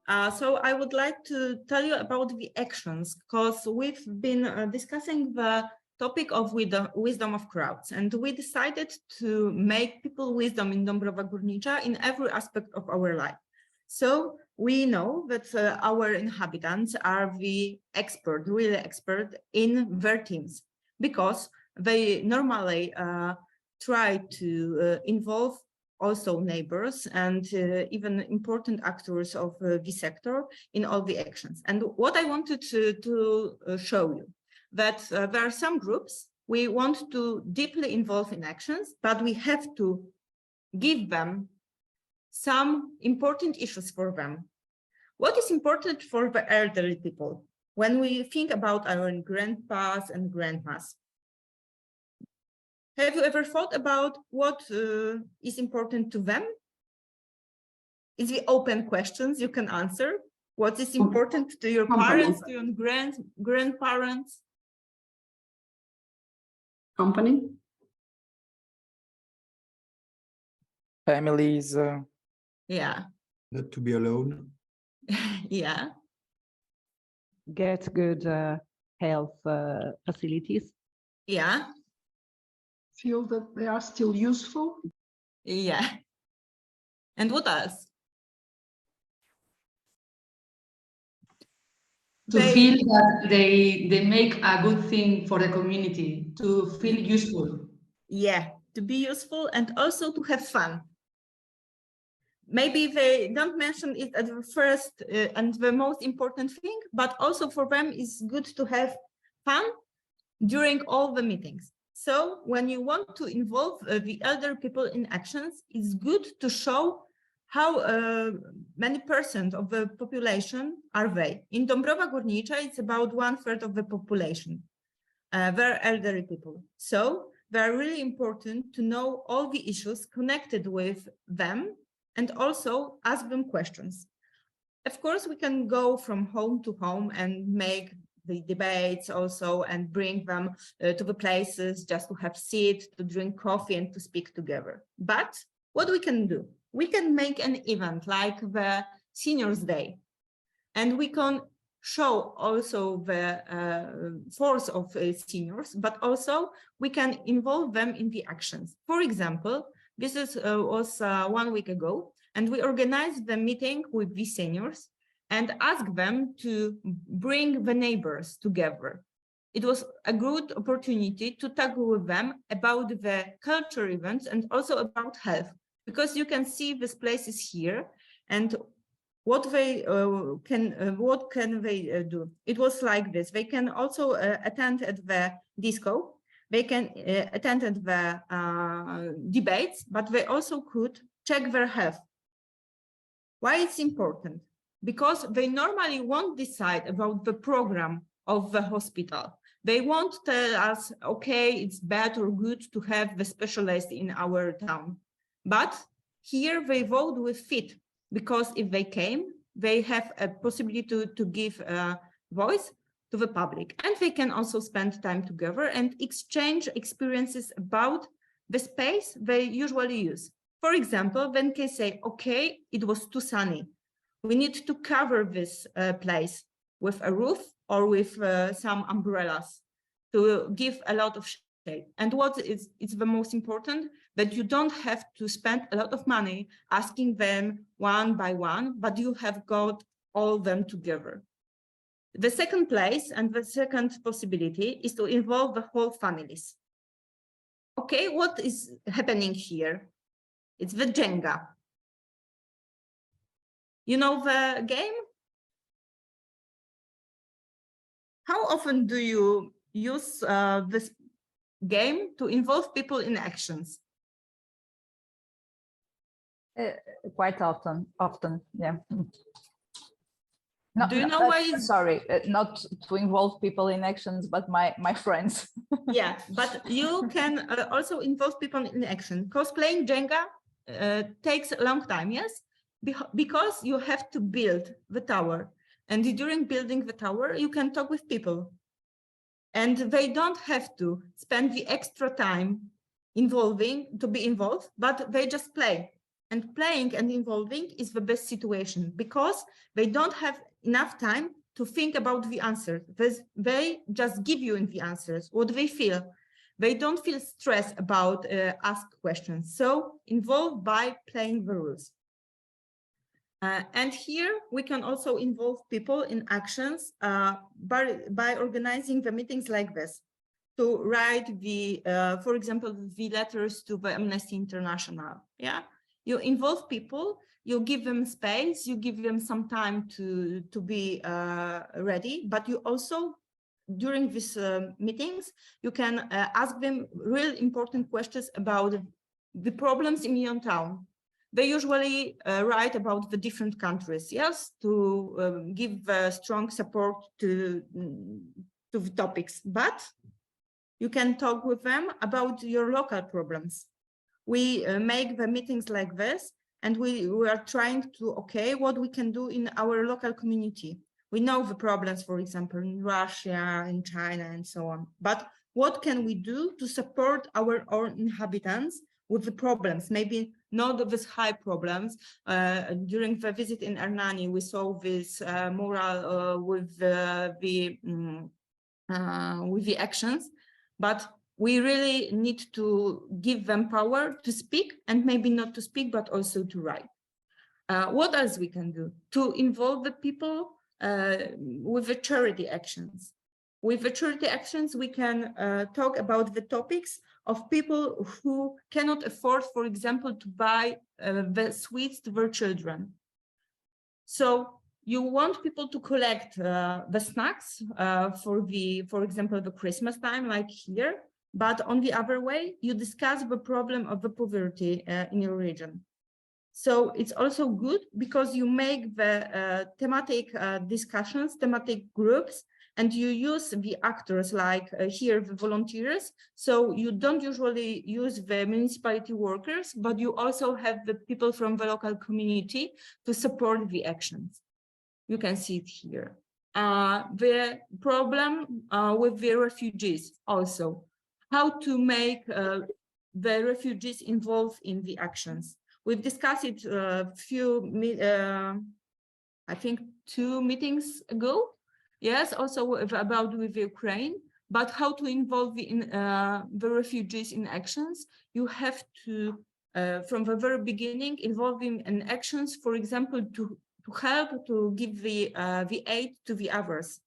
So I would like to tell you about the actions, because we've been discussing the topic of wisdom of crowds, and we decided to make people wisdom in Dąbrowa Górnicza in every aspect of our life. So we know that our inhabitants are the expert, really expert in their teams, because they normally try to involve also neighbors and even important actors of the sector in all the actions. And what I wanted to show you, that there are some groups we want to deeply involve in actions, but we have to give them some important issues for them. What is important for the elderly people when we think about our grandpas and grandmas? Have you ever thought about what is important to them? It's the open questions you can answer. What is important to your parents, to your grandparents? Company. Families. Yeah. Not to be alone. Yeah. Get good health facilities. Yeah. Feel that they are still useful. Yeah. And what else? To feel that they make a good thing for the community, to feel useful. Yeah, to be useful and also to have fun. Maybe they don't mention it at the first and the most important thing, but also for them it's good to have fun during all the meetings. So when you want to involve the elder people in actions, it's good to show how many percent of the population are they. In Dąbrowa Górnicza, it's about 1/3 of the population. They're elderly people. So they're really important to know all the issues connected with them and also ask them questions. Of course, we can go from home to home and make the debates also and bring them to the places just to have seat, to drink coffee and to speak together. But what we can do? We can make an event like the Seniors Day, and we can show also the force of seniors, but also we can involve them in the actions. For example, this was 1 week ago, and we organized the meeting with the seniors and asked them to bring the neighbors together. It was a good opportunity to talk with them about the culture events and also about health, because you can see these places here and what they what can they do. It was like this. They can also attend at the disco. They can attend at the debates, but they also could check their health. Why it's important? Because they normally won't decide about the program of the hospital. They won't tell us, okay, it's bad or good to have the specialist in our town. But here they vote with feet, because if they came, they have a possibility to give a voice to the public. And they can also spend time together and exchange experiences about the space they usually use. For example, when they say, okay, it was too sunny. We need to cover this place with a roof or with some umbrellas to give a lot of shade. And what is the most important, that you don't have to spend a lot of money asking them one by one, but you have got all them together. The second place and the second possibility is to involve the whole families. Okay, what is happening here? It's the Jenga. You know the game? How often do you use this game to involve people in actions? Quite often, yeah. Do you know why it's... Sorry, not to involve people in actions, but my friends. Yeah, but you can also involve people in action. Because playing Jenga takes a long time, yes? Because you have to build the tower. And during building the tower, you can talk with people. And they don't have to spend the extra time to be involved, but they just play. And playing and involving is the best situation because they don't have enough time to think about the answers. They just give you the answers, what they feel. They don't feel stressed about ask questions. So involve by playing the rules. And here we can also involve people in actions by organizing the meetings like this, to write the, for example, the letters to the Amnesty International. Yeah, you involve people, you give them space, you give them some time to be ready, but you also, during these meetings, you can ask them real important questions about the problems in your town. They usually write about the different countries, yes, to give strong support to the topics, but you can talk with them about your local problems. We make the meetings like this, and we are trying to, okay, what we can do in our local community. We know the problems, for example, in Russia, in China, and so on. But what can we do to support our own inhabitants with the problems? Maybe not these high problems. During the visit in Hernani, we saw this mural with the actions, but we really need to give them power to speak, and maybe not to speak, but also to write. What else we can do? To involve the people with the charity actions. With the charity actions, we can talk about the topics of people who cannot afford, for example, to buy the sweets to their children. So you want people to collect the snacks for example, the Christmas time, like here, but on the other way, you discuss the problem of the poverty in your region. So it's also good because you make the thematic discussions, thematic groups, and you use the actors like here, the volunteers. So you don't usually use the municipality workers, but you also have the people from the local community to support the actions. You can see it here. The problem with the refugees also, how to make the refugees involved in the actions. We've discussed it I think 2 meetings ago. Yes, also about with Ukraine, but how to involve the refugees in actions. You have to, from the very beginning, involve them in actions, for example, to help to give the aid to the others.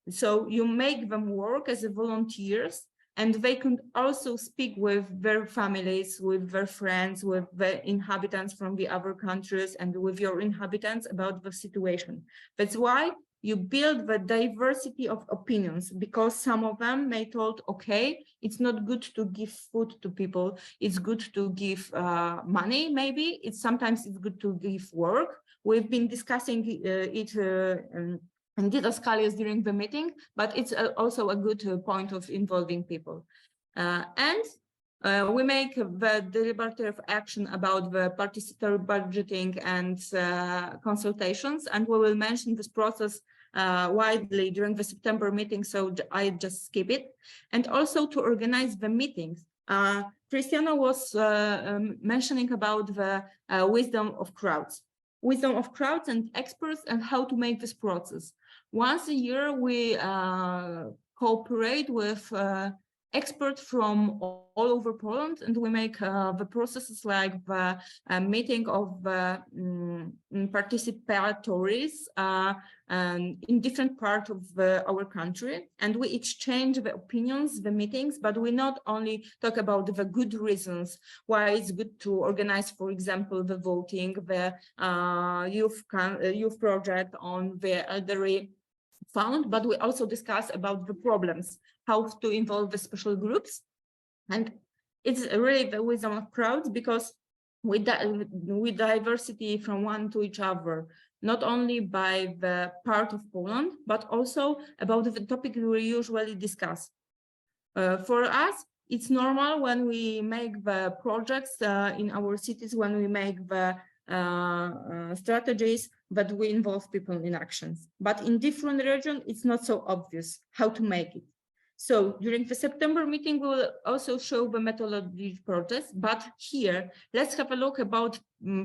So you make them work as volunteers, and they can also speak with their families, with their friends, with the inhabitants from the other countries, and with your inhabitants about the situation. That's why you build the diversity of opinions, because some of them may told, okay, it's not good to give food to people. It's good to give money, maybe. Sometimes it's good to give work. We've been discussing it in didascalias during the meeting, but it's also a good point of involving people. We make the deliberative action about the participatory budgeting and consultations, and we will mention this process widely during the September meeting, so I just skip it. And also to organize the meetings. Cristiano was mentioning about the wisdom of crowds and experts, and how to make this process. Once a year, we cooperate with experts from all over Poland, and we make the processes like the meeting of participatories in different parts of our country, and we exchange the opinions, the meetings, but we not only talk about the good reasons why it's good to organize, for example, the voting, the youth project on the elderly fund, but we also discuss about the problems, how to involve the special groups. And it's really the wisdom of crowds, because with diversity from one to each other, not only by the part of Poland, but also about the topic we usually discuss. For us, it's normal when we make the projects in our cities, when we make the strategies, that we involve people in actions. But in different regions, it's not so obvious how to make it. So during the September meeting, we will also show the methodology process, but here, let's have a look about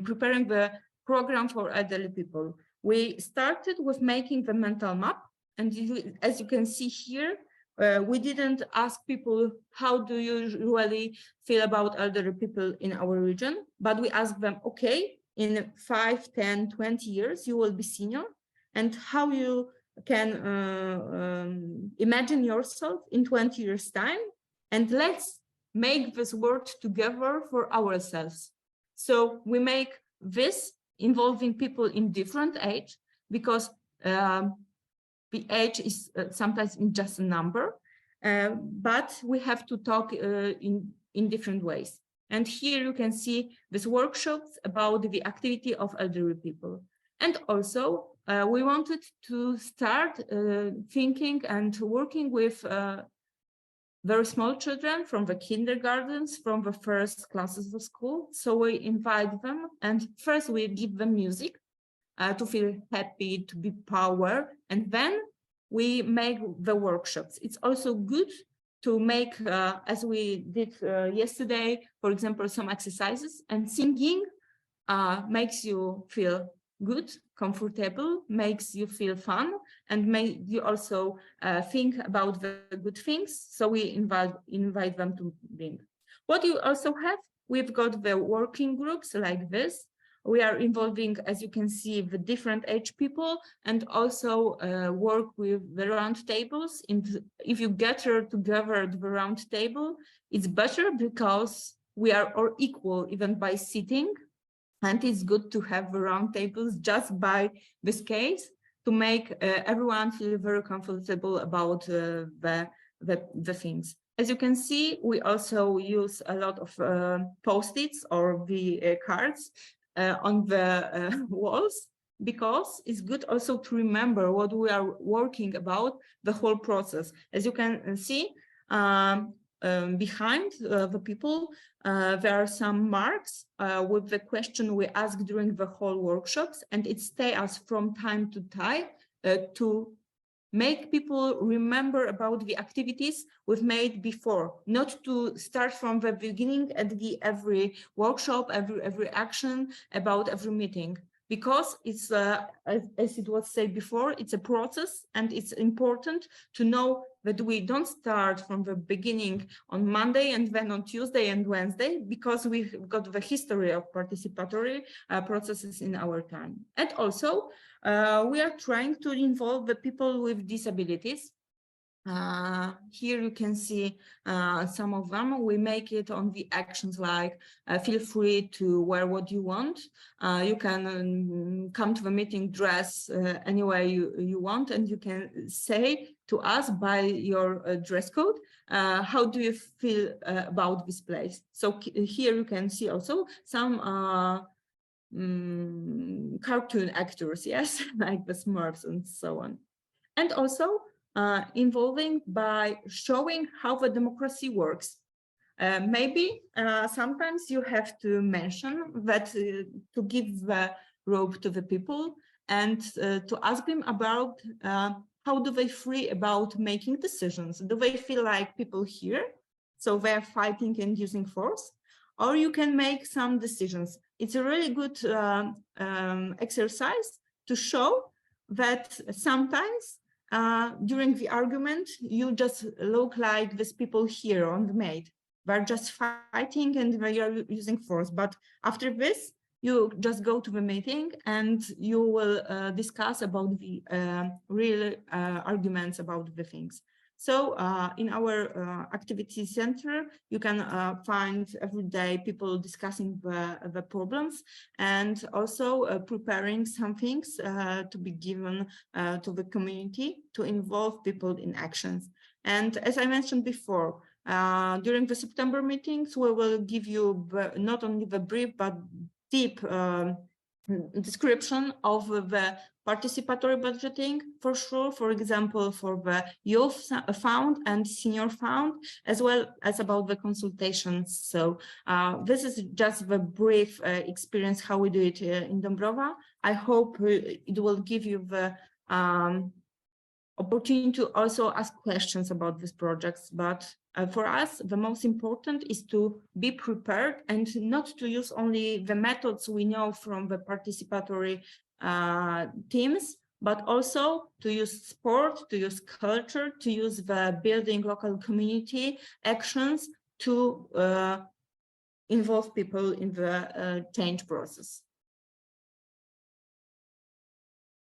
preparing the program for elderly people. We started with making the mental map, and as you can see here, we didn't ask people, how do you usually feel about elderly people in our region? But we asked them, okay, in 5, 10, 20 years, you will be senior, and how you can imagine yourself in 20 years time, and let's make this work together for ourselves. So we make this involving people in different age, because the age is sometimes just a number, but we have to talk in different ways. And here you can see these workshops about the activity of elderly people. And also, we wanted to start thinking and working with very small children from the kindergartens, from the first classes of school. So we invite them, and first we give them music to feel happy, to be power, and then we make the workshops. It's also good to make, as we did yesterday, for example, some exercises, and singing makes you feel good, comfortable, makes you feel fun, and make you also think about the good things. So we invite them to bring. What you also have, we've got the working groups like this. We are involving, as you can see, the different age people, and also work with the round tables. If you gather together at the round table, it's better because we are all equal even by sitting. And it's good to have round tables just by this case to make everyone feel very comfortable about the things. As you can see, we also use a lot of post-its or the cards on the walls, because it's good also to remember what we are working about the whole process. As you can see, behind the people, there are some marks with the question we ask during the whole workshops, and it stays us from time to time to make people remember about the activities we've made before, not to start from the beginning at every workshop, every action, about every meeting. Because it's, as it was said before, it's a process, and it's important to know that we don't start from the beginning on Monday and then on Tuesday and Wednesday, because we've got the history of participatory processes in our time. And also, we are trying to involve the people with disabilities. Here you can see some of them. We make it on the actions like feel free to wear what you want. You can come to the meeting dress any way you want, and you can say to us by your dress code, how do you feel about this place? So here you can see also some cartoon actors, yes, like the Smurfs and so on. And also, involving by showing how the democracy works. Maybe sometimes you have to mention that to give the rope to the people and to ask them about how do they feel about making decisions? Do they feel like people here? So they're fighting and using force? Or you can make some decisions. It's a really good exercise to show that sometimes during the argument, you just look like these people here on the maid. They're just fighting and they are using force. But after this, you just go to the meeting and you will discuss about the real arguments about the things. So in our activity center, you can find every day people discussing the problems, and also preparing some things to be given to the community to involve people in actions. And as I mentioned before, during the September meetings, we will give you not only the brief, but deep description of the participatory budgeting, for sure, for example, for the youth fund and senior fund, as well as about the consultations. So this is just the brief experience how we do it in Dąbrowa. I hope it will give you the opportunity to also ask questions about these projects. But for us, the most important is to be prepared and not to use only the methods we know from the participatory teams, but also to use sport, to use culture, to use the building local community actions to involve people in the change process.